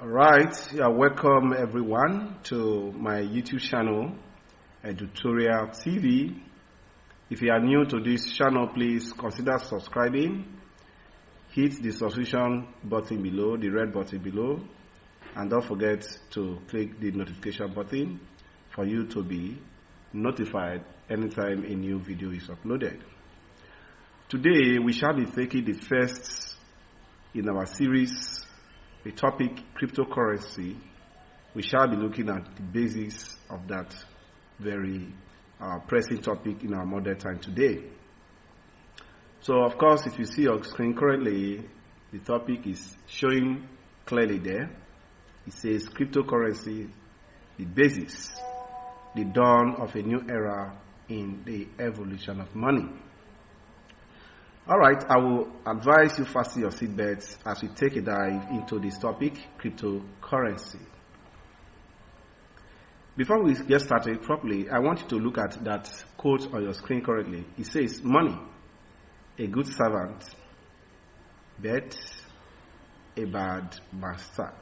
Right, yeah, welcome everyone to my YouTube channel, Edutorial TV. If you are new to this channel, please consider subscribing. Hit the subscription button below, the red button below, and don't forget to click the notification button for you to be notified anytime a new video is uploaded. Today, we shall be taking the first in our series, the topic cryptocurrency. We shall be looking at the basics of that very pressing topic in our modern time today. So, of course, if you see your screen currently, the topic is showing clearly there. It says cryptocurrency, the basics, the dawn of a new era in the evolution of money. All right, I will advise you fasten your seatbelts as we take a dive into this topic, cryptocurrency. Before we get started properly, I want you to look at that quote on your screen currently. It says, money, a good servant, but a bad master.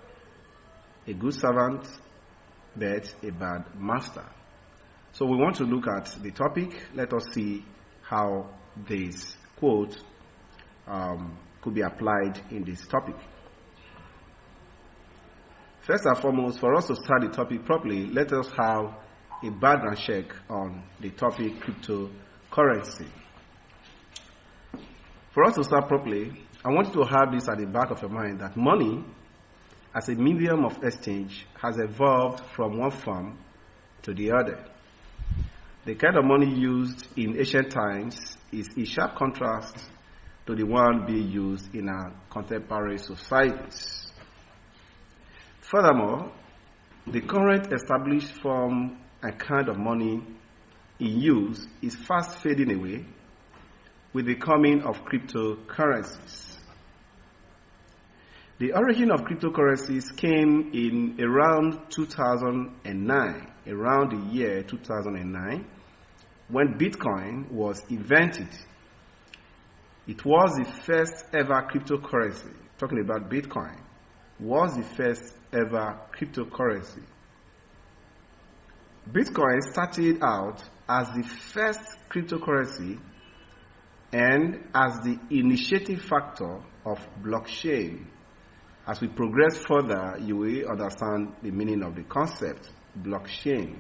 A good servant, but a bad master. So we want to look at the topic. Let us see how this quote could be applied in this topic. First and foremost, for us to start the topic properly, let us have a background check on the topic cryptocurrency. For us to start properly, I want you to have this at the back of your mind that money as a medium of exchange has evolved from one form to the other. The kind of money used in ancient times is in sharp contrast to the one being used in our contemporary societies. Furthermore, the current established form and kind of money in use is fast fading away with the coming of cryptocurrencies. The origin of cryptocurrencies came in around 2009, around the year 2009, when Bitcoin was invented. It was the first ever cryptocurrency. Talking about Bitcoin, was the first ever cryptocurrency. Bitcoin started out as the first cryptocurrency and as the initiating factor of blockchain. As we progress further, you will understand the meaning of the concept, blockchain.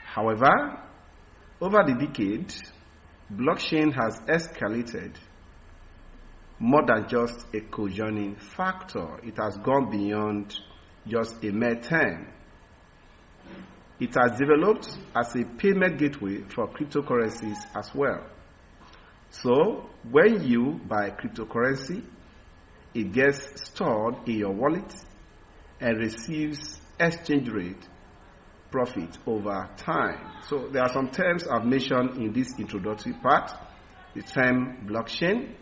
However, over the decade, blockchain has escalated more than just a co-joining factor. It has gone beyond just a mere term. It has developed as a payment gateway for cryptocurrencies as well. So, when you buy cryptocurrency, it gets stored in your wallet and receives exchange rate profit over time. So there are some terms I've mentioned in this introductory part: the term blockchain,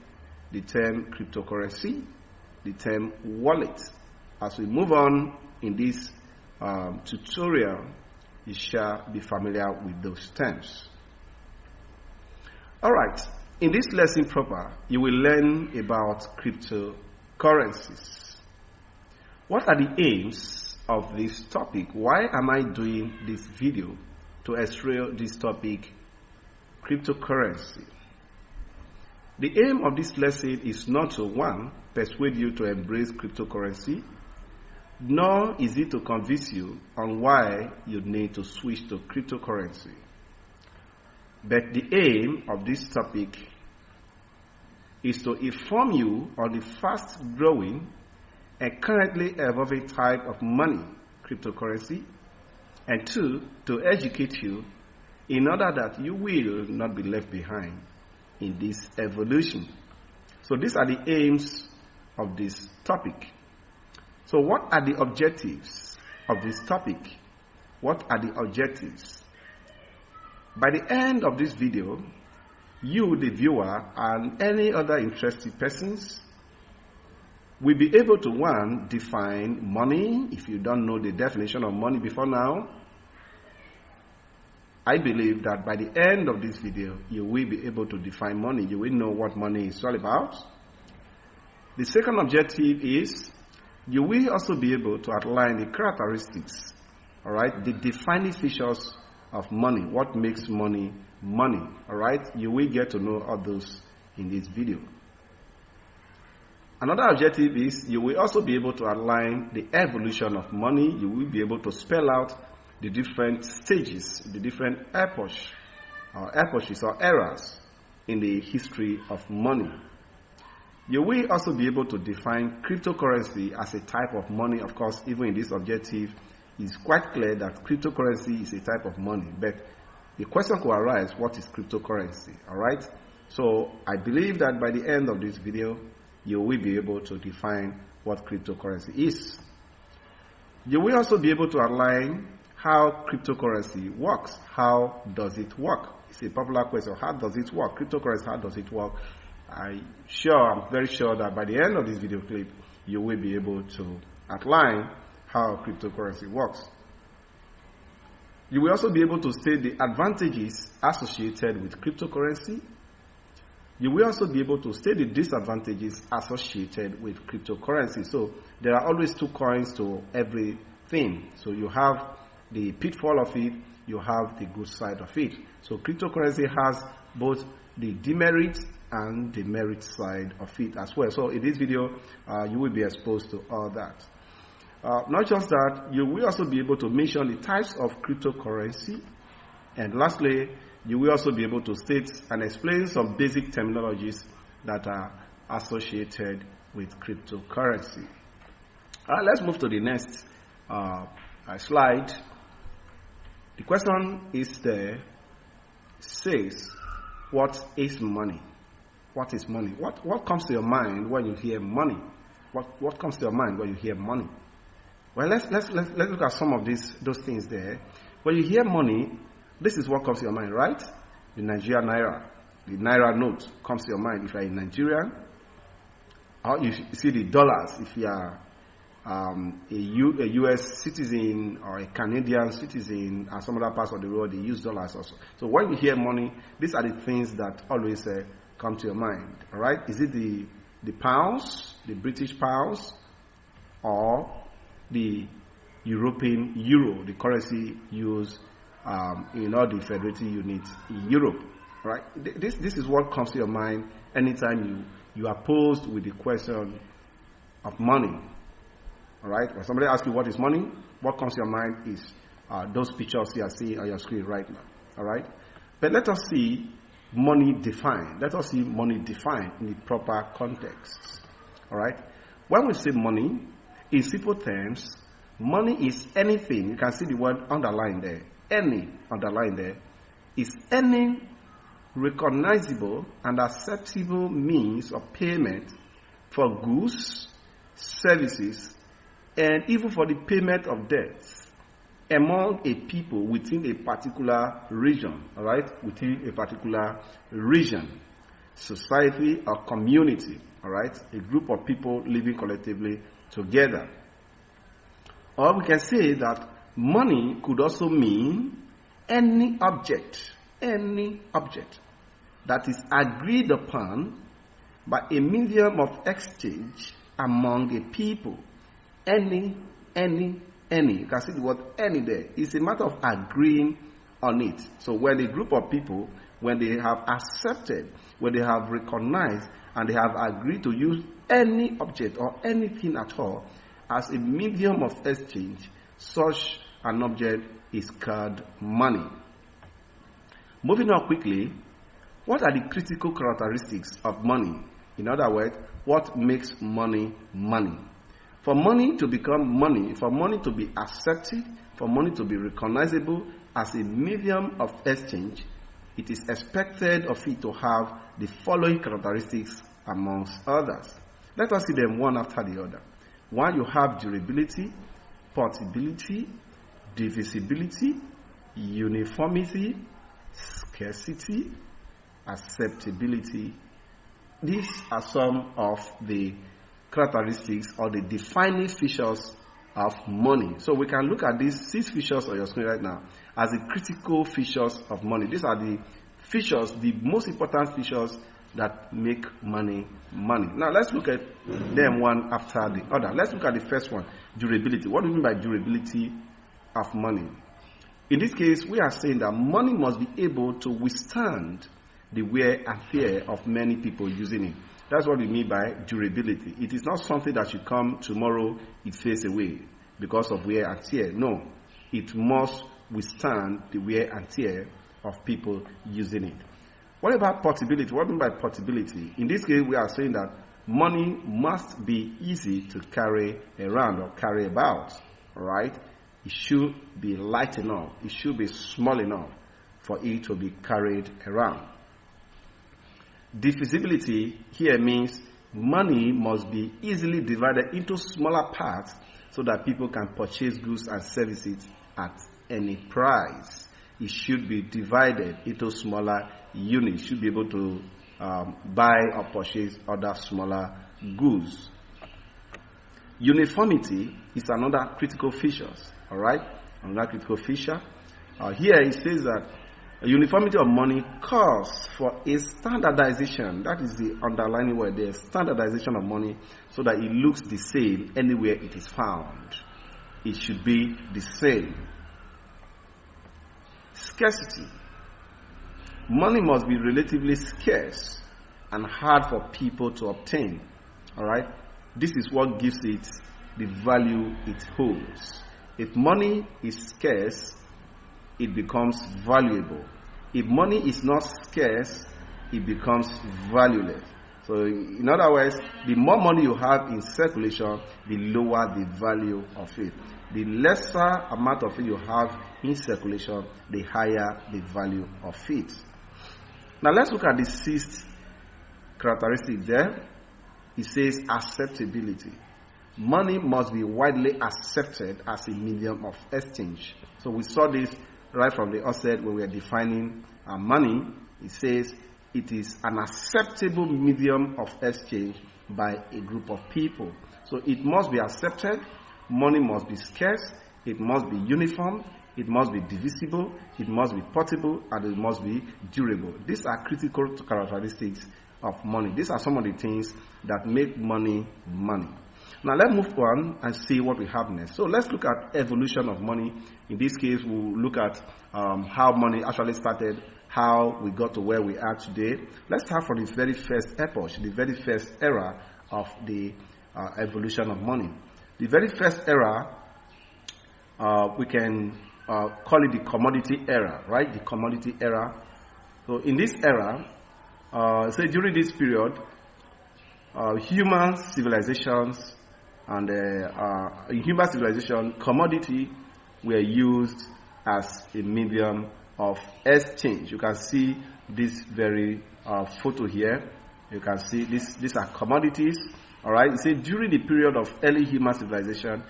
the term cryptocurrency, the term wallet. As we move on in this tutorial, you shall be familiar with those terms. All right, in this lesson proper, you will learn about cryptocurrencies. What are the aims of this topic? Why am I doing this video to explore this topic, cryptocurrency? The aim of this lesson is not to, one, persuade you to embrace cryptocurrency, nor is it to convince you on why you need to switch to cryptocurrency. But the aim of this topic is to inform you on the fast-growing and currently evolving type of money, cryptocurrency, and two, to educate you in order that you will not be left behind in this evolution. So these are the aims of this topic. So what are the objectives of this topic? What are the objectives? By the end of this video, you, the viewer, and any other interested persons will be able to, one, define money. If you don't know the definition of money before now, I believe that by the end of this video, you will be able to define money. You will know what money is all about. The second objective is You will also be able to outline the characteristics, all right, the defining features of money, what makes money money, all right. You will get to know all those in this video. Another objective is you will also be able to outline the evolution of money. You will be able to spell out the different stages, the different epochs or eras in the history of money. You will also be able to define cryptocurrency as a type of money. Of course, even in this objective, it's quite clear that cryptocurrency is a type of money. But the question could arise, what is cryptocurrency? All right? So I believe that by the end of this video, you will be able to define what cryptocurrency is. You will also be able to outline how cryptocurrency works. How does it work? It's a popular question. How does it work? Cryptocurrency, how does it work? I'm very sure that by the end of this video clip, you will be able to outline how cryptocurrency works. You will also be able to state the advantages associated with cryptocurrency. You will also be able to state the disadvantages associated with cryptocurrency. So there are always two coins to everything. So you have the pitfall of it, you have the good side of it. So cryptocurrency has both the demerit and the merit side of it as well. So in this video, you will be exposed to all that. Not just that, you will also be able to mention the types of cryptocurrency. And lastly, you will also be able to state and explain some basic terminologies that are associated with cryptocurrency. Let's move to the next slide. The question is there, says, what is money? What is money? What comes to your mind when you hear money? What comes to your mind when you hear money? Well, let's look at some of those things there. When you hear money, this is what comes to your mind, right? The Nigerian naira, the naira note comes to your mind if you are a Nigerian. Or you see the dollars if you are a U.S. citizen or a Canadian citizen, and some other parts of the world they use dollars also. So when you hear money, these are the things that always come to your mind. All right? Is it the pounds, the British pounds, or the European euro, the currency used in all the federative units in Europe? Right? This is what comes to your mind anytime you are posed with the question of money. All right? When somebody asks you what is money, what comes to your mind is those pictures you are seeing on your screen right now. All right? But let us see money defined. Let us see money defined in the proper context. All right? When we say money, in simple terms, money is anything. You can see the word underlined there. Any underlined there is any recognizable and acceptable means of payment for goods, services, and even for the payment of debts among a people within a particular region, all right? Within a particular region, society or community, all right? A group of people living collectively together. Or we can say that money could also mean any object that is agreed upon by a medium of exchange among a people. Any. You can see the word any there. It's a matter of agreeing on it. So when a group of people, when they have accepted, when they have recognized, and they have agreed to use any object or anything at all as a medium of exchange, such an object is called money. Moving on quickly, what are the critical characteristics of money? In other words, what makes money money? For money to become money, for money to be accepted, for money to be recognizable as a medium of exchange, it is expected of it to have the following characteristics amongst others. Let us see them one after the other. One, you have durability, portability, divisibility, uniformity, scarcity, acceptability. These are some of the characteristics or the defining features of money. So we can look at these 6 features on your screen right now as the critical features of money. These are the features, the most important features that make money money. Now let's look at them one after the other. Let's look at the first one, durability. What do we mean by durability of money? In this case, we are saying that money must be able to withstand the wear and tear of many people using it. That's what we mean by durability. It is not something that should come tomorrow, it fades away because of wear and tear. No, it must withstand the wear and tear of people using it. What about portability? What do we mean by portability? In this case, we are saying that money must be easy to carry around or carry about. All right? It should be light enough. It should be small enough for it to be carried around. Divisibility here means money must be easily divided into smaller parts so that people can purchase goods and services at any price. It should be divided into smaller units. You should be able to buy or purchase other smaller goods. Uniformity is another critical feature. All right, another critical feature. Here it says that a uniformity of money calls for a standardization. That is the underlining word there. Standardization of money so that it looks the same anywhere it is found. It should be the same. Scarcity. Money must be relatively scarce and hard for people to obtain. All right, this is what gives it the value it holds. If money is scarce, it becomes valuable. If money is not scarce, it becomes valueless. So, in other words, the more money you have in circulation, the lower the value of it. The lesser amount of it you have in circulation, the higher the value of it. Now, let's look at the sixth characteristic there. It says acceptability. Money must be widely accepted as a medium of exchange. So we saw this right from the outset when we were defining money. It says it is an acceptable medium of exchange by a group of people. So it must be accepted, money must be scarce, it must be uniform, it must be divisible, it must be portable, and it must be durable. These are critical characteristics of money. These are some of the things that make money money. Now let's move on and see what we have next. So let's look at evolution of money. In this case, we'll look at how money actually started, how we got to where we are today. Let's start from the very first epoch, the very first era of the evolution of money. The very first era, we can call it the commodity era, right? The commodity era. So in this era, say during this period, human civilizations and in human civilization, commodity were used as a medium of exchange. You can see this very photo here. You can see these are commodities. All right. It says during the period of early human civilization,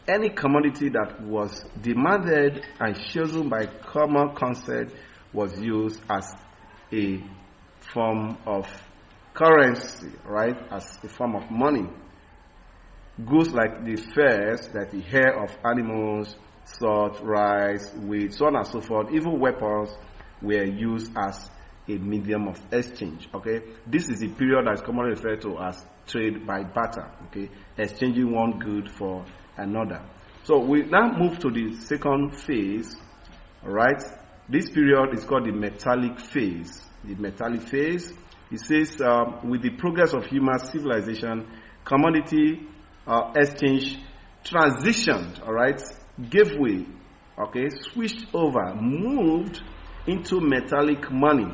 any commodity that was demanded and chosen by common consent was used as a form of currency, right? As a form of money. Goods like the furs, like the hair of animals, salt, rice, wheat, so on and so forth, even weapons were used as a medium of exchange. Okay, this is the period that is commonly referred to as trade by barter. Okay, exchanging one good for another. So we now move to the second phase. All right, this period is called the metallic phase. The metallic phase. It says with the progress of human civilization, commodity exchange transitioned. All right, gave way. Okay, switched over, moved into metallic money.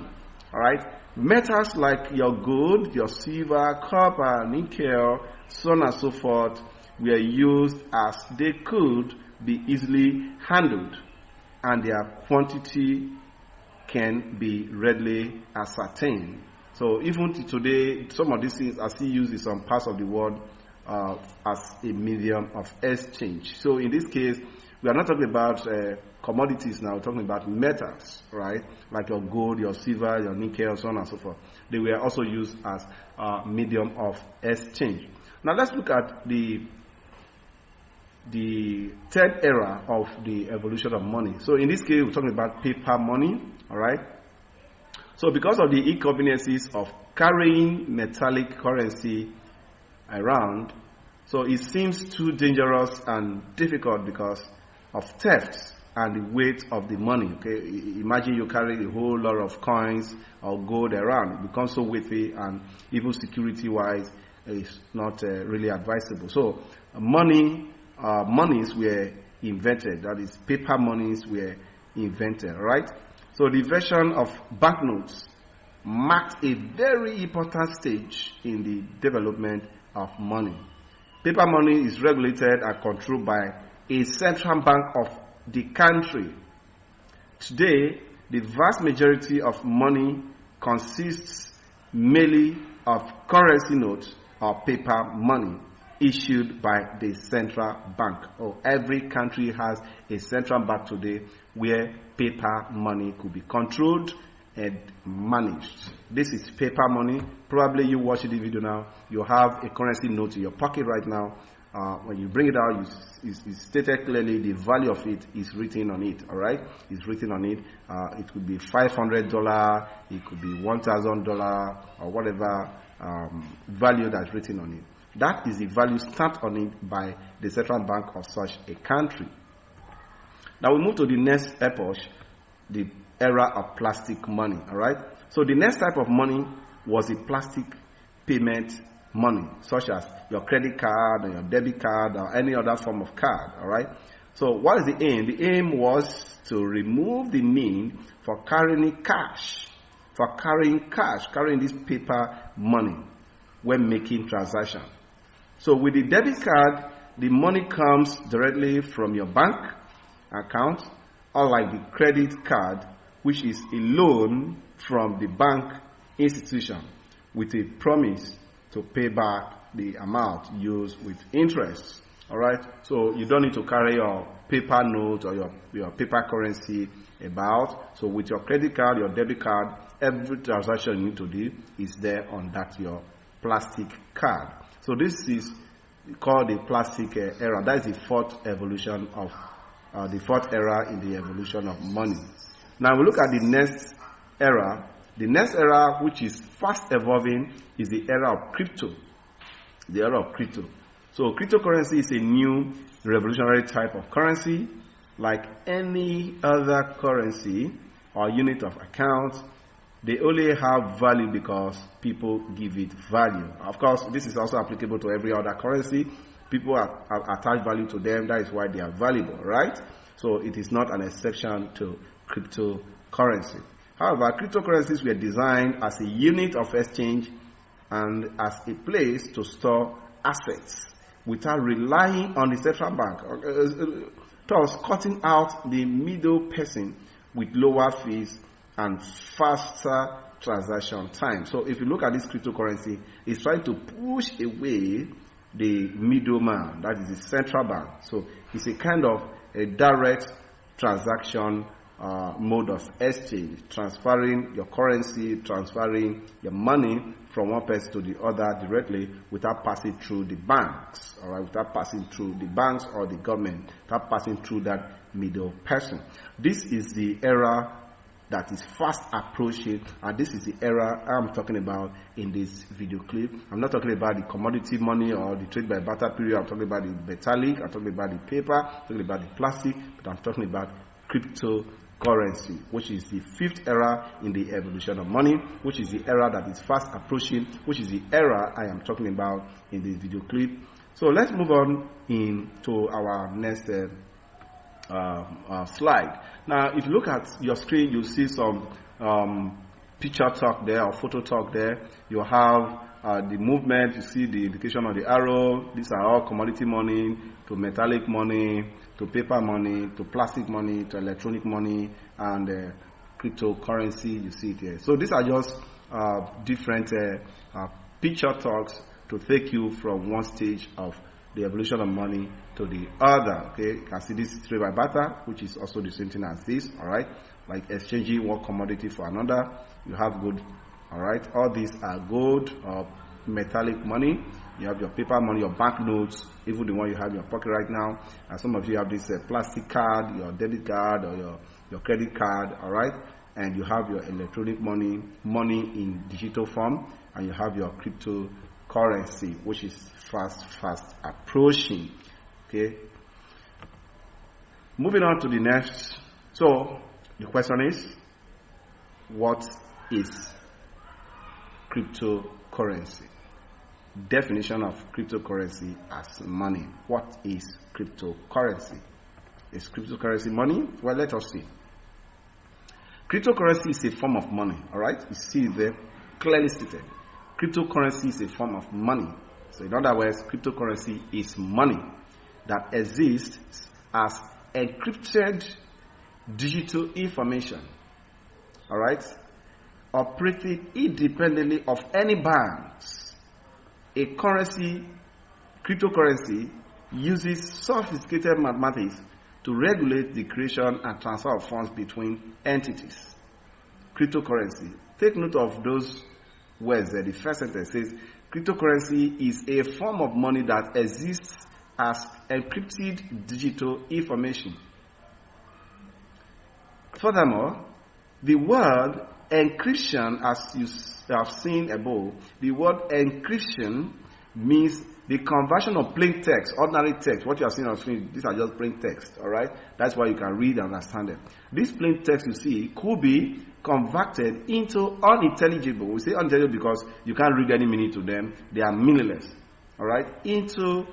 All right, metals like your gold, your silver, copper, nickel, so on and so forth were used as they could be easily handled, and their quantity can be readily ascertained. So even today, some of these things are still used in some parts of the world as a medium of exchange. So in this case, we are not talking about commodities now, we're talking about metals, right? Like your gold, your silver, your nickel, so on and so forth. They were also used as a medium of exchange. Now let's look at the third era of the evolution of money. So in this case, we're talking about paper money, all right? So because of the inconveniences of carrying metallic currency around, so it seems too dangerous and difficult because of thefts and the weight of the money. Okay, imagine you carry a whole lot of coins or gold around. It becomes so weighty, and even security-wise, it's not really advisable. So monies were invented. That is, paper monies were invented. Right. So the invention of banknotes marked a very important stage in the development of money. Paper money is regulated and controlled by a central bank of the country. Today, the vast majority of money consists mainly of currency notes or paper money issued by the central bank. Every country has a central bank today where paper money could be controlled and managed. This is paper money. Probably you watch the video now. You have a currency note in your pocket right now. When you bring it out, it's stated clearly the value of it is written on it. All right, it's written on it. It could be $500, it could be $1,000, or whatever value that's written on it. That is the value stamped on it by the central bank of such a country. Now we move to the next epoch, the era of plastic money. All right. So the next type of money was the plastic payment money, such as your credit card or your debit card or any other form of card. All right. So what is the aim? The aim was to remove the need for carrying cash, carrying this paper money when making transactions. So with the debit card, the money comes directly from your bank account, unlike the credit card, which is a loan from the bank institution with a promise to pay back the amount used with interest. All right, so you don't need to carry your paper note or your paper currency about. So with your credit card, your debit card, every transaction you need to do is there on that your plastic card. So this is called the plastic era. That is the fourth evolution of the fourth era in the evolution of money. Now we look at the next era. The next era, which is fast evolving, is the era of crypto. The era of crypto. So cryptocurrency is a new revolutionary type of currency. Like any other currency or unit of account, they only have value because people give it value. Of course, this is also applicable to every other currency. People attach value to them. That is why they are valuable, right? So it is not an exception to cryptocurrency. However, cryptocurrencies were designed as a unit of exchange and as a place to store assets without relying on the central bank, thus cutting out the middle person with lower fees and faster transaction time. So if you look at this cryptocurrency, it's trying to push away the middleman, that is the central bank. So it's a kind of a direct transaction mode of exchange, transferring your currency, transferring your money from one person to the other directly without passing through the banks, all right, without passing through the banks or the government, without passing through that middle person. This is the era that is fast approaching, and this is the era I'm talking about in this video clip. I'm not talking about the commodity money or the trade by barter period. I'm talking about the metallic, I'm talking about the paper, I'm talking about the plastic, but I'm talking about cryptocurrency, which is the fifth era in the evolution of money, which is the era that is fast approaching, which is the era I am talking about in this video clip. So let's move on into our next slide. Now, if you look at your screen, you'll see some picture talk there or photo talk there. You have the movement, you see the indication of the arrow. These are all commodity money to metallic money to paper money to plastic money to electronic money and cryptocurrency. You see it here. So these are just different picture talks to take you from one stage of the evolution of money to the other. Okay, you can see this is trade by barter, which is also the same thing as this. All right, like exchanging one commodity for another. You have gold. All right, all these are gold or metallic money. You have your paper money, your bank notes, even the one you have in your pocket right now. And some of you have this plastic card, your debit card, or your credit card. All right, and you have your electronic money in digital form, and you have your cryptocurrency, which is fast approaching. Okay. Moving on to the next. So the question is, what is cryptocurrency? Definition of cryptocurrency as money. What is cryptocurrency? Is cryptocurrency money? Well, let us see. Cryptocurrency is a form of money. All right, you see there clearly stated. Cryptocurrency is a form of money. So in other words, cryptocurrency is money that exists as encrypted digital information. All right, operating independently of any banks. A cryptocurrency uses sophisticated mathematics to regulate the creation and transfer of funds between entities. Cryptocurrency. Take note of those words there. The first sentence says, cryptocurrency is a form of money that exists as encrypted digital information. Furthermore, the word encryption, as you have seen above, the word encryption means the conversion of plain text, ordinary text. What you are seeing on screen, these are just plain text, all right? That's why you can read and understand them. This plain text you see could be converted into unintelligible. We say unintelligible because you can't read any meaning to them. They are meaningless, all right? Into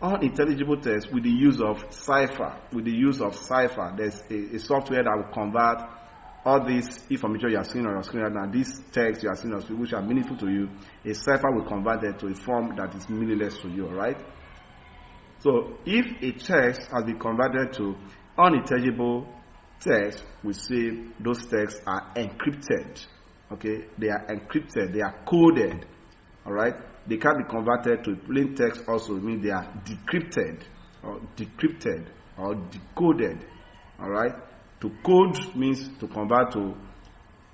unintelligible text with the use of cipher. There's a software that will convert all this information you are seeing on your screen right now, this text you are seeing on screen, which are meaningful to you, a cipher will convert it to a form that is meaningless to you, right? So if a text has been converted to unintelligible text, we say those texts are encrypted. Okay, they are encrypted, they are coded. All right, they can be converted to plain text also, it means they are decrypted or decoded. All right. To code means to convert to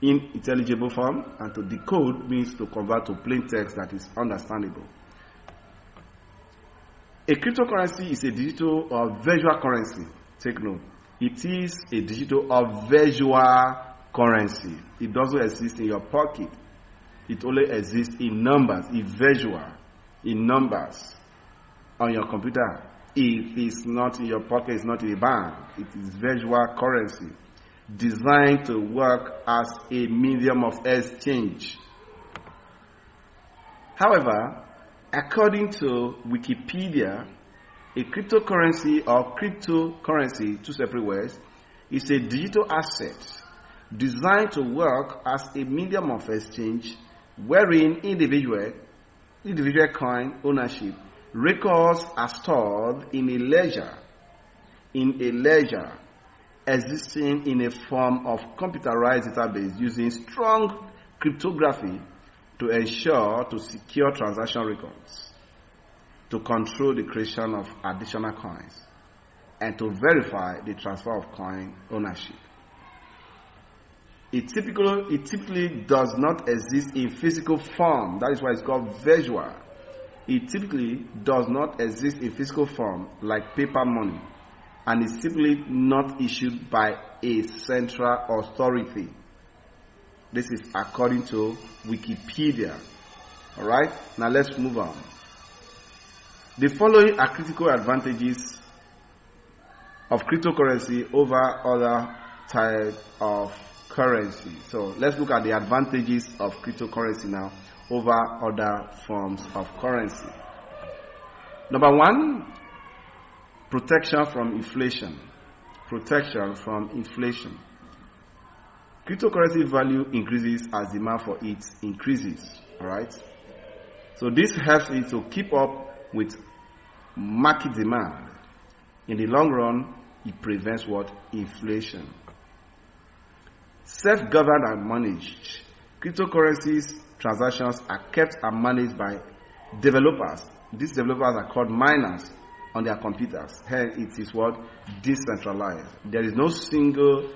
unintelligible form, and to decode means to convert to plain text that is understandable. A cryptocurrency is a digital or visual currency. Take note. It is a digital or visual currency. It doesn't exist in your pocket. It only exists in numbers, in visual, in numbers on your computer. It is not in your pocket, it's not in a bank. It is visual currency designed to work as a medium of exchange. However, according to Wikipedia, a cryptocurrency or cryptocurrency, two separate words, is a digital asset designed to work as a medium of exchange wherein individual coin ownership records are stored in a ledger existing in a form of computerized database using strong cryptography to ensure to secure transaction records, to control the creation of additional coins, and to verify the transfer of coin ownership. It typically does not exist in physical form. That is why it's called visual. It typically does not exist in physical form like paper money, and is typically not issued by a central authority. This is according to Wikipedia. Alright, now let's move on. The following are critical advantages of cryptocurrency over other types of currency. So let's look at the advantages of cryptocurrency now over other forms of currency. Number one, protection from inflation. Protection from inflation. Cryptocurrency value increases as demand for it increases. Alright? So this helps it to keep up with market demand. In the long run, it prevents what? Inflation. Self-governed and managed. Cryptocurrencies transactions are kept and managed by developers. These developers are called miners on their computers. Hence, it is what? Decentralized. There is no single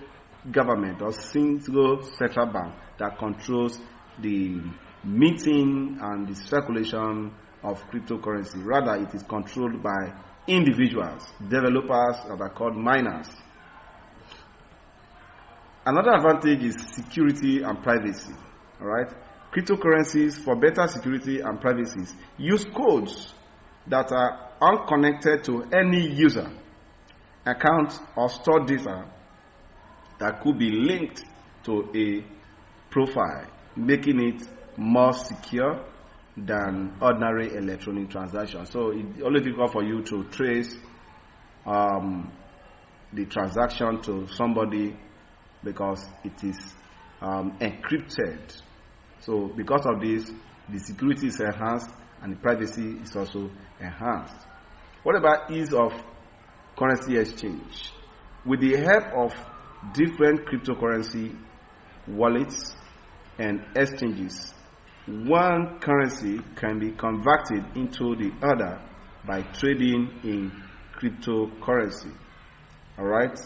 government or single central bank that controls the minting and the circulation of cryptocurrency. Rather, it is controlled by individuals, developers that are called miners. Another advantage is security and privacy. All right, cryptocurrencies, for better security and privacy, use codes that are unconnected to any user account or stored data that could be linked to a profile, making it more secure than ordinary electronic transactions. So it's only difficult for you to trace the transaction to somebody because it is encrypted. So because of this, the security is enhanced and the privacy is also enhanced. What about ease of currency exchange? With the help of different cryptocurrency wallets and exchanges, one currency can be converted into the other by trading in cryptocurrency, all right,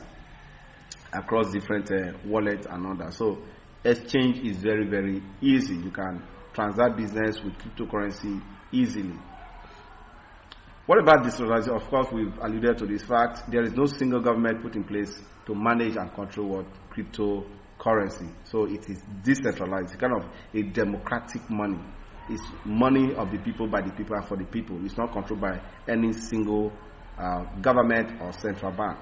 across different wallets and others. So exchange is very, very easy. You can transact business with cryptocurrency easily. What about decentralization? Of course, we've alluded to this fact. There is no single government put in place to manage and control what cryptocurrency. So it is decentralized. It's kind of a democratic money. It's money of the people, by the people, and for the people. It's not controlled by any single government or central bank.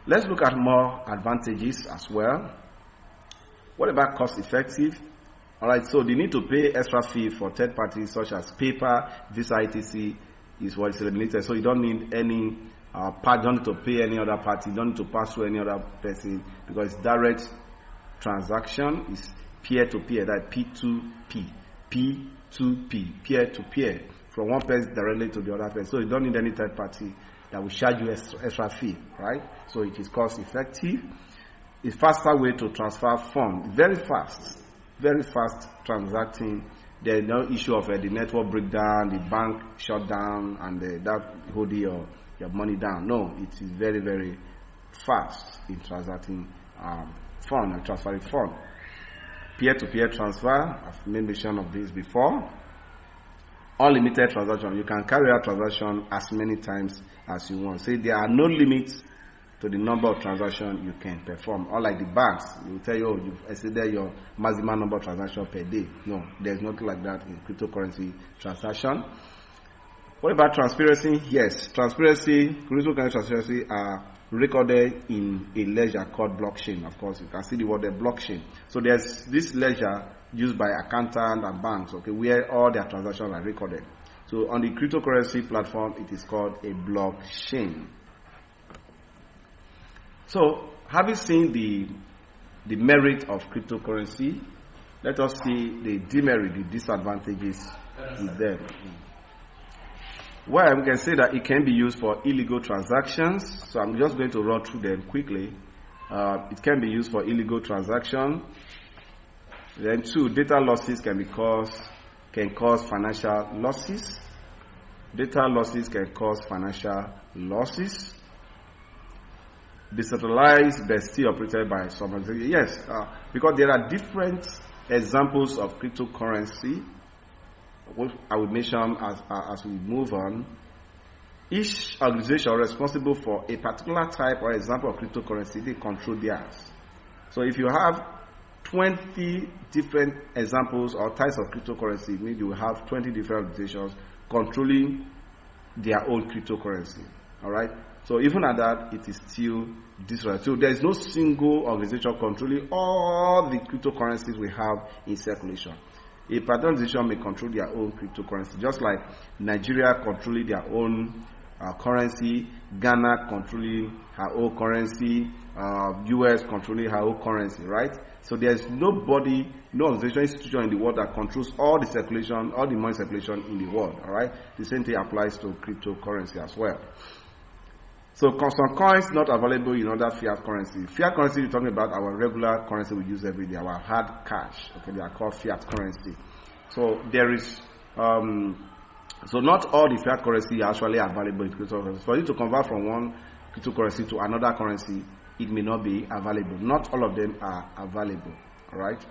Let's look at more advantages as well. What about cost effective? All right, so the need to pay extra fee for third parties such as PayPal, Visa, etc. is what is eliminated. So you don't need any don't need to pay any other party, you don't need to pass through any other person, because direct transaction is peer-to-peer, that P2P, P2P, peer-to-peer, from one person directly to the other person. So you don't need any third party that will charge you extra fee, right? So it is cost effective. It's faster way to transfer funds, very fast transacting. There is no issue of the network breakdown, the bank shut down, and that hold your money down. No, it is very, very fast in transacting fund and transferring fund. Peer-to-peer transfer, I've made mention of this before. Unlimited transaction, you can carry out transaction as many times as you want. Say there are no limits to the number of transactions you can perform. Unlike the banks, they will tell you, you've exceeded your maximum number of transactions per day. No, there's nothing like that in cryptocurrency transaction. What about transparency? Yes, cryptocurrency transparency are recorded in a ledger called blockchain. Of course, you can see the word blockchain. So there's this ledger used by accountants and banks, okay, where all their transactions are recorded. So on the cryptocurrency platform, it is called a blockchain. So, having seen the merit of cryptocurrency, let us see the demerit, the disadvantages with them. Well, we can say that it can be used for illegal transactions. So I'm just going to run through them quickly. It can be used for illegal transaction. Then 2, data losses can cause financial losses. Data losses can cause financial losses. Decentralized but still operated by someone. Yes, because there are different examples of cryptocurrency, which I would mention as we move on. Each organization responsible for a particular type or example of cryptocurrency, they control theirs. So if you have 20 different examples or types of cryptocurrency, maybe you have 20 different organizations controlling their own cryptocurrency. All right. So even at that, it is still disrupted. So there is no single organization controlling all the cryptocurrencies we have in circulation. A particular organization may control their own cryptocurrency, just like Nigeria controlling their own currency, Ghana controlling her own currency, US controlling her own currency, right? So there's nobody, no organization, institution in the world that controls all the circulation, all the money circulation in the world, all right? The same thing applies to cryptocurrency as well. So some coins not available in other fiat currency. Fiat currency, we're talking about our regular currency we use every day, our hard cash. Okay, they are called fiat currency. So there is, so not all the fiat currency are actually available in cryptocurrency. For you to convert from one cryptocurrency to another currency, it may not be available. Not all of them are available. All right.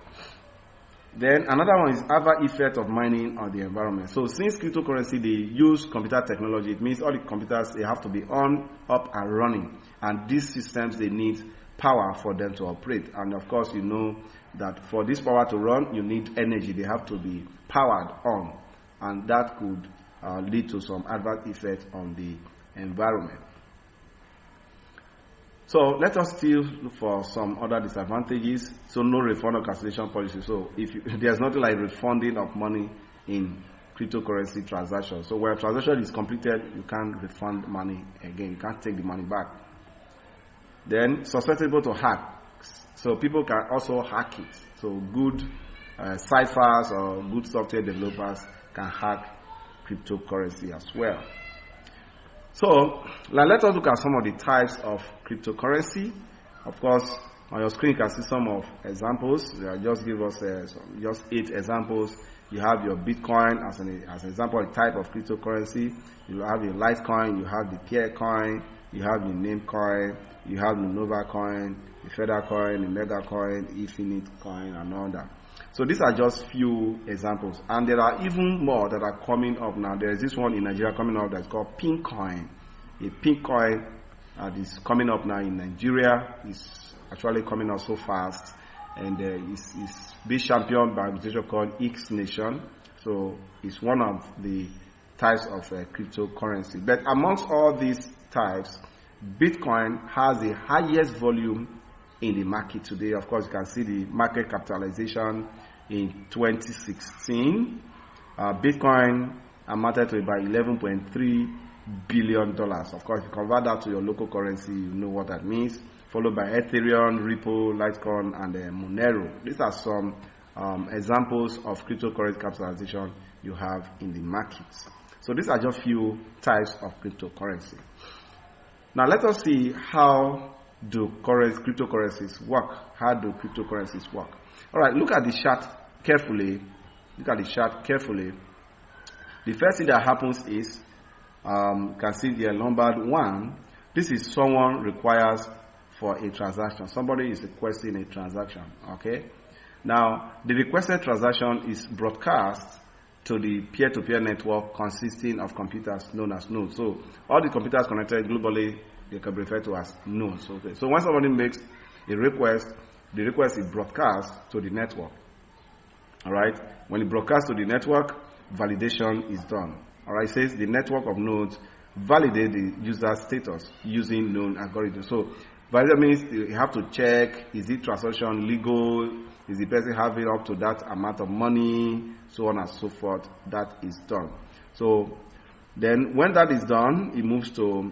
Then another one is other effect of mining on the environment. So since cryptocurrency, they use computer technology, it means all the computers, they have to be on, up and running. And these systems, they need power for them to operate. And of course, you know that for this power to run, you need energy. They have to be powered on, and that could lead to some adverse effects on the environment. So let us still look for some other disadvantages. So no refund or cancellation policy. So there's nothing like refunding of money in cryptocurrency transactions. So where a transaction is completed, you can't refund money again. You can't take the money back. Then susceptible to hacks. So people can also hack it. So good ciphers or good software developers can hack cryptocurrency as well. So now let us look at some of the types of cryptocurrency. Of course, on your screen you can see some of examples. I'll just give us just 8 examples. You have your Bitcoin as an example, a type of cryptocurrency. You have your Litecoin, you have the Peercoin, you have the Namecoin, you have the Nova Coin, the Feather Coin, the Mega Coin, the Infinite Coin, and all that. So these are just few examples, and there are even more that are coming up now. There is this one in Nigeria coming up that's called Pinkcoin. A Pinkcoin is coming up now in Nigeria. It's actually coming up so fast, and it's being championed by an organization called X Nation. So it's one of the types of cryptocurrency. But amongst all these types, Bitcoin has the highest volume in the market today. Of course, you can see the market capitalization in 2016. Bitcoin amounted to about $11.3 billion. Of course, if you convert that to your local currency, you know what that means. Followed by Ethereum, Ripple, Litecoin, and Monero. These are some examples of cryptocurrency capitalization you have in the markets. So these are just few types of cryptocurrency. Now let us see how do cryptocurrencies work. How do cryptocurrencies work? All right, look at the chart carefully. Look at the chart carefully. The first thing that happens is, you can see here numbered 1. This is someone requires for a transaction. Somebody is requesting a transaction. Okay. Now the requested transaction is broadcast to the peer-to-peer network consisting of computers known as nodes. So all the computers connected globally, they can be referred to as nodes. Okay. So when somebody makes a request, the request is broadcast to the network. All right. When it broadcasts to the network, validation is done. All right. It says the network of nodes validate the user status using known algorithms. So validate means you have to check, is the transaction legal? Is the person having up to that amount of money? So on and so forth. That is done. So then when that is done, it moves to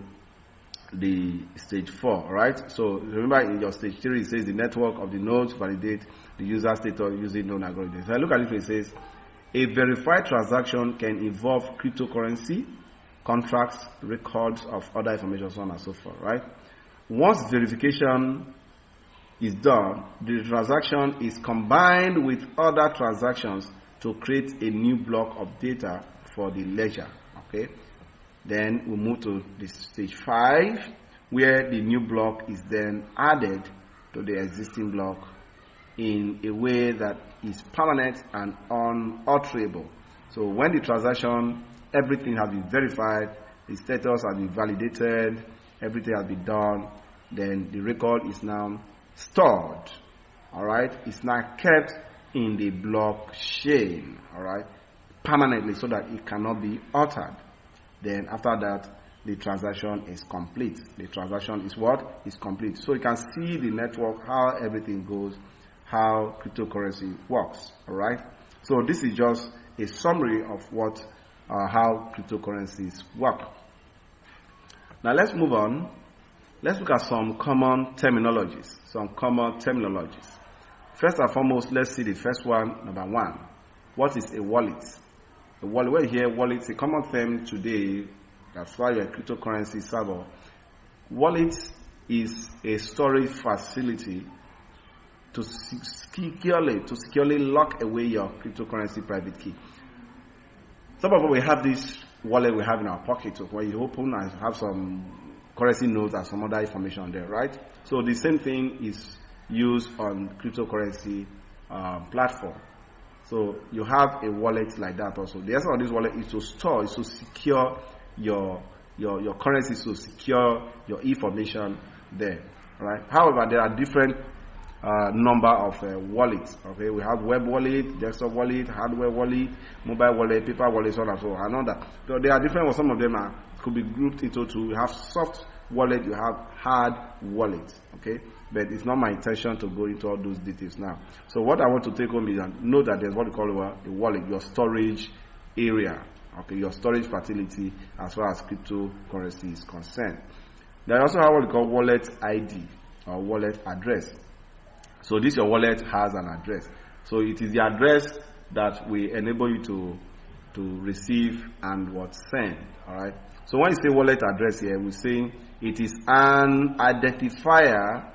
the stage 4, right? So remember in your stage 3, it says the network of the nodes validate the user status using known algorithms. So I look at it, it says a verified transaction can involve cryptocurrency, contracts, records of other information, so on and so forth, right? Once verification is done, the transaction is combined with other transactions to create a new block of data for the ledger. Okay. Then we move to the stage 5, where the new block is then added to the existing block in a way that is permanent and unalterable. So when the transaction, everything has been verified, the status has been validated, everything has been done, then the record is now stored. All right, it's now kept in the blockchain. All right, permanently, so that it cannot be altered. Then after that, the transaction is complete. The transaction is what? Is complete. So you can see the network, how everything goes, how cryptocurrency works. All right. So this is just a summary of what, how cryptocurrencies work. Now let's move on. Let's look at some common terminologies. First and foremost, let's see the first one, number 1. What is a wallet? A wallet, well here, wallet is a common term today. That's why you're a cryptocurrency server. Wallet is a storage facility to securely lock away your cryptocurrency private key. Some of us, we have this wallet we have in our pocket, so when you open and have some currency notes and some other information there, right? So the same thing is used on cryptocurrency platform. So you have a wallet like that also. The essence of this wallet is to store, is to secure your currency, to secure your information there. right? However, there are different number of wallets. Okay, we have web wallet, desktop wallet, hardware wallet, mobile wallet, paper wallet, so on and so on. Another. So there are different. Some of them could be grouped into two. You have soft wallet, you have hard wallet. Okay, but it's not my intention to go into all those details now. So what I want to take home is know that there's what we call a wallet, your storage area. Okay, your storage facility as far as cryptocurrency is concerned. They also have what we call wallet ID or wallet address. So this your wallet has an address. So it is the address that will enable you to receive and what send. Alright. So when you say wallet address here, we're saying it is an identifier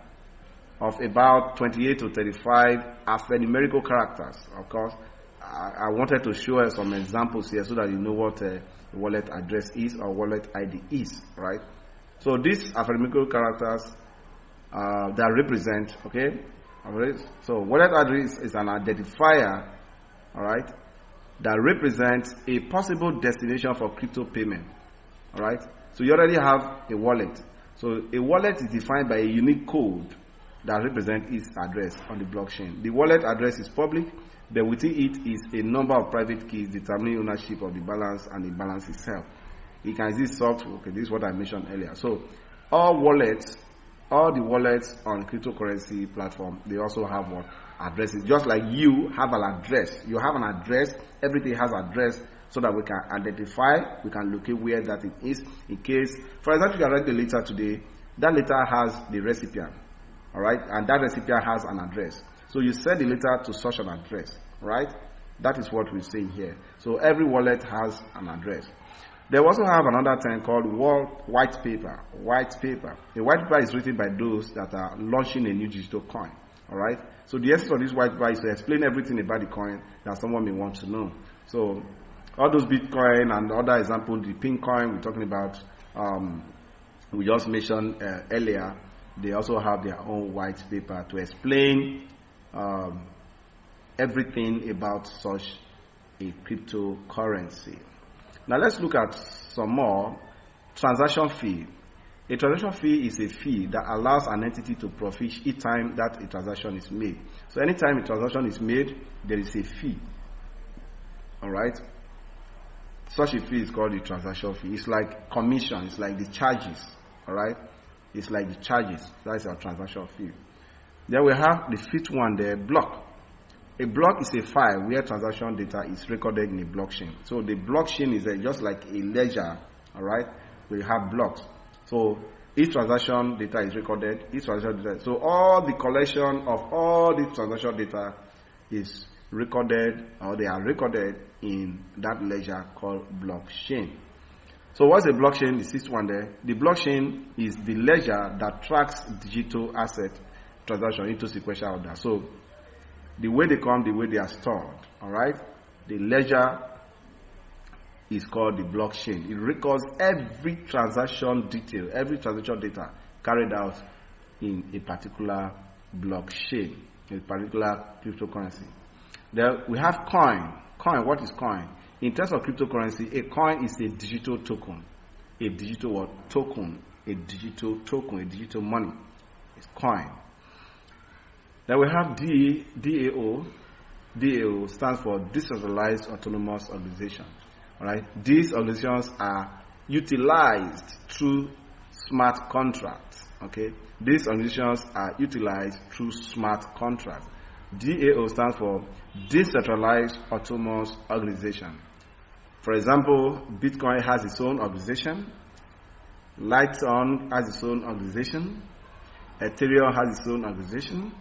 of about 28 to 35 alphanumerical characters. Of course, I wanted to show us some examples here so that you know what a wallet address is or wallet ID is, right? So these alphanumerical characters that represent, okay? Alright. So wallet address is an identifier, alright, that represents a possible destination for crypto payment. Alright. So you already have a wallet. So a wallet is defined by a unique code that represents its address on the blockchain. The wallet address is public, but within it is a number of private keys determining ownership of the balance and the balance itself. It can exist soft. Okay, this is what I mentioned earlier. So all the wallets on cryptocurrency platform, they also have what addresses. Just like you have an address, you have an address. Everything has address, so that we can identify, we can locate where that it is. In case, for example, you write the letter today, that letter has the recipient, all right, and that recipient has an address. So you send the letter to such an address, right? That is what we're saying here. So every wallet has an address. They also have another thing called white paper. White paper. A white paper is written by those that are launching a new digital coin. All right. So the essence of this white paper is to explain everything about the coin that someone may want to know. So all those Bitcoin and other examples, the pink coin we're talking about, we just mentioned earlier, they also have their own white paper to explain everything about such a cryptocurrency. Now let's look at some more. Transaction fee. A transaction fee is a fee that allows an entity to profit each time that a transaction is made. So anytime a transaction is made, there is a fee. Alright? Such a fee is called the transaction fee. It's like commission, it's like the charges. Alright? It's like the charges. That's our transaction fee. Then we have the fifth one there, block. A block is a file where transaction data is recorded in a blockchain. So the blockchain is just like a ledger, all right? We have blocks. So each transaction data is recorded. Each transaction data. So all the collection of all the transaction data is recorded, or they are recorded in that ledger called blockchain. So what's a blockchain? The sixth one there. The blockchain is the ledger that tracks digital asset transaction into sequential order. So the way they come, the way they are stored. Alright? The ledger is called the blockchain. It records every transaction detail, every transaction data carried out in a particular blockchain, a particular cryptocurrency. Then we have coin. Coin, what is coin? In terms of cryptocurrency, a coin is a digital token. A digital what? Token. A digital token, a digital money. It's coin. Then we have DAO. DAO stands for Decentralized Autonomous Organization. Alright? These organizations are utilized through smart contracts. Okay? These organizations are utilized through smart contracts. DAO stands for Decentralized Autonomous Organization. For example, Bitcoin has its own organization. Litecoin has its own organization. Ethereum has its own organization.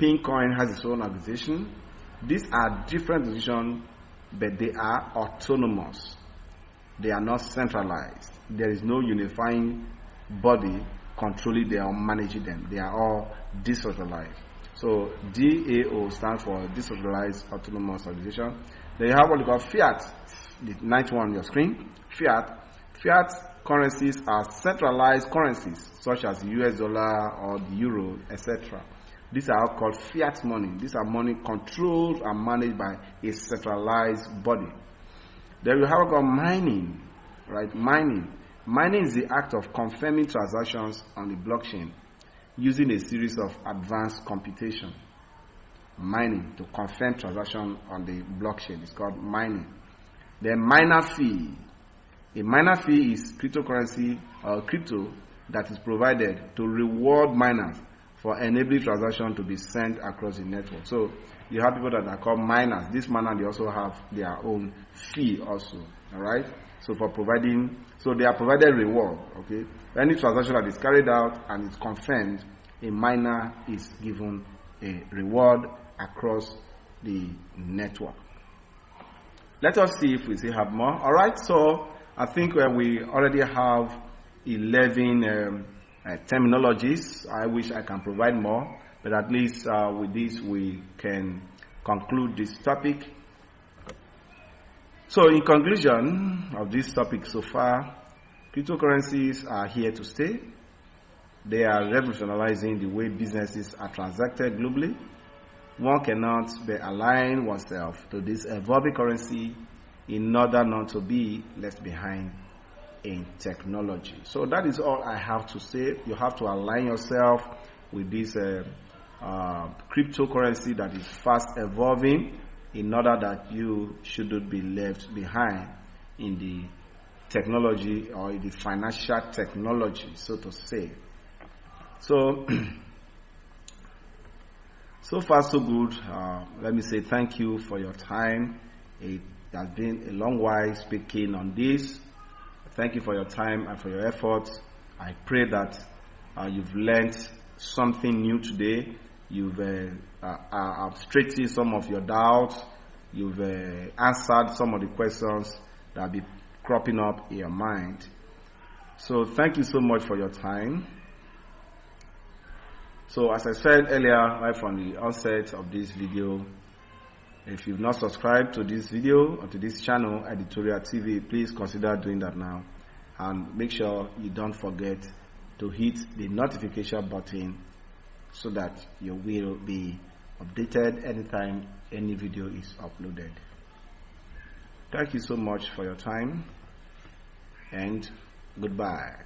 Pinkcoin has its own organization. These are different organizations, but they are autonomous. They are not centralized. There is no unifying body controlling them or managing them. They are all decentralized. So DAO stands for Decentralized Autonomous Organization. Then you have what you call fiat, the ninth one on your screen. Fiat currencies are centralized currencies, such as the US dollar or the euro, etc. These are all called fiat money. These are money controlled and managed by a centralized body. Then we have what called mining, right? Mining is the act of confirming transactions on the blockchain. using a series of advanced computation, mining, to confirm transaction on the blockchain. It's called mining. The miner fee. A miner fee is cryptocurrency or crypto that is provided to reward miners for enabling transaction to be sent across the network. So you have people that are called miners. This miner, they also have their own fee also. All right. So for providing, so they are provided reward. Okay. Any transaction that is carried out and is confirmed, a miner is given a reward across the network. Let us see if we still have more. All right. So I think we already have 11 terminologies. I wish I can provide more, but at least with this we can conclude this topic. So in conclusion of this topic so far, cryptocurrencies are here to stay. They are revolutionizing the way businesses are transacted globally. One cannot be align oneself to this evolving currency in order not to be left behind in technology. So that is all I have to say. You have to align yourself with this cryptocurrency that is fast evolving in order that you shouldn't be left behind in the technology or in the financial technology, so to say. So so far so good. Let me say thank you for your time. It has been a long while speaking on this. Thank you for your time and for your efforts. I pray that you've learned something new today. You've straightened some of your doubts. You've answered some of the questions that will be cropping up in your mind. So thank you so much for your time. So as I said earlier, right from the onset of this video, if you've not subscribed to this video or to this channel, Editorial TV, please consider doing that now. And make sure you don't forget to hit the notification button so that you will be updated anytime any video is uploaded. Thank you so much for your time, and goodbye.